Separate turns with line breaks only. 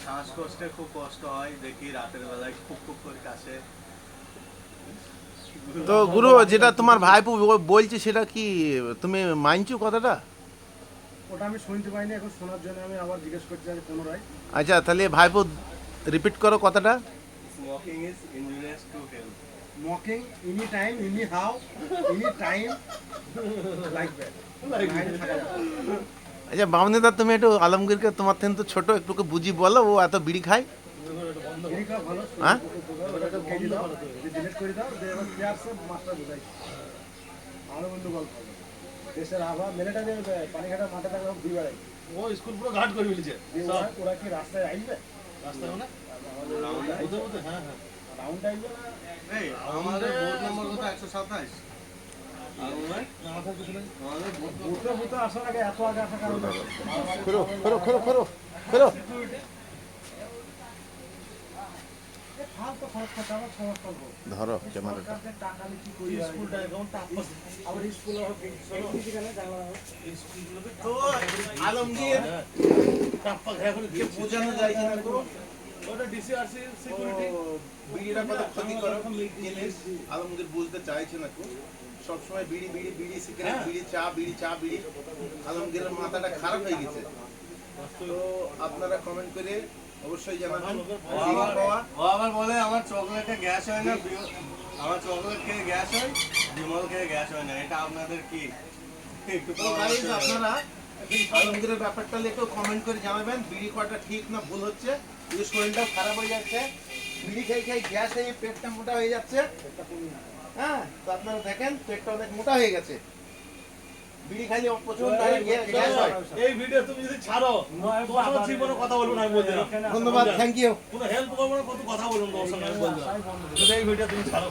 শ্বাসকষ্টে খুব কষ্ট হয়, দেখি রাতের বেলায় খুব খুব করে কাশে।
তো গুরু, যেটা তোমার ভাইপো বলছে সেটা কি তুমি মানছো কথাটা?
ওটা আমি শুনতে পাইনি, এখন শোনার জন্য আমি আবার জিজ্ঞেস করতে চাই পুনরায়।
আচ্ছা, তাহলে ভাইপো রিপিট করো কথাটা।
Smoking is injurious to health.
Mocking any time, any how, any time, like that.
আচ্ছা বামনেদা, তুমি একটু আলমগীরকে, তোমার থেকে তো ছোট, একটু বুঝি বলো, ও এত বিড়ি খায়।
বিড়ি খাওয়া ভালো,
হ্যাঁ?
ওটাকে কেটে দাও, ডিলিট করে দাও, দিয়ে এবার প্লেয়ার সব মাস্টার বোঝাই। আমারও বন্ধু গল্প হবে। দেশের আবহাওয়া মেলেটা যে পানি ঘাটা মাঠে থাকলে ঘুরে বেড়াই।
ও স্কুল পুরো ঘাট করে ফেলেছে
দিয়ে ওরা কি রাস্তায় আসবে?
রাস্তায় মানে বুঝতে বুঝতে হ্যাঁ হ্যাঁ
রাউন্ড আসবে না?
এই আমাদের বোর্ড নম্বর কত? 127। আর ওই
মাথার পিছনে
আমাদের বোর্ড
বুঝতে বুঝতে আসার আগে এত আগে আসার কারণ
খোলো খোলো খোলো খোলো খোলো।
ফালতু খরচ করতে আমার সমস্যা হবো।
ধরো ক্যামেরাটা।
সরকারকে টাকা নিয়ে কি করি?
স্কুলটা এখন টাপ্পা
আবার স্কুলে সেখানে জানলা
স্কুলগুলোতে
তো আলমগীর
টাপ্পা ঘা করে
কে বোঝানো যায় কিনা তো,
ওটা ডিসিআরসি সিকিউরিটি
বিড়িটা কত ক্ষতিকারক জিনিস আলমগীর বুঝতে চাইছে না। খুব সবসময় বিড়ি বিড়ি বিড়ি, সিগারেট, বিড়ি, চা, বিড়ি, চা, বিড়ি। আলমগীরের মাথাটা খারাপ হয়ে গেছে। তো আপনারা কমেন্ট করে অবশ্যই জানাবেন।
ও আবার বলে আমার চকলেটে গ্যাস হয় না, আমার চকলেট খেয়ে গ্যাস হয়, বিমল খেয়ে গ্যাস হয় না। এটা আপনাদের কি একটু
তো গাইস, আপনারা আলমগীরের ব্যাপারটা লিখে কমেন্ট করে জানাবেন বিড়ি খাওয়াটা ঠিক না ভুল হচ্ছে। যদি শরীরটাও খারাপ হয়ে যাচ্ছে, বিড়ি খেয়ে খেয়ে গ্যাস হয়ে পেটটা মোটা হয়ে যাচ্ছে। হ্যাঁ, তো আপনারা দেখেন পেটটা অনেক মোটা হয়ে গেছে। বিড়ি খাইলে প্রচন্ড গ্যাস হয়।
এই ভিডিও তুমি যদি ছাড়ো তোমার জীবনে কথা বলবো না, আমি বলতে
ধন্যবাদ, থ্যাংক ইউ।
কোনো হেল্প করবো না, কত কথা বলবো তোমার সঙ্গে আমি বলতে যদি এই ভিডিও তুমি ছাড়ো।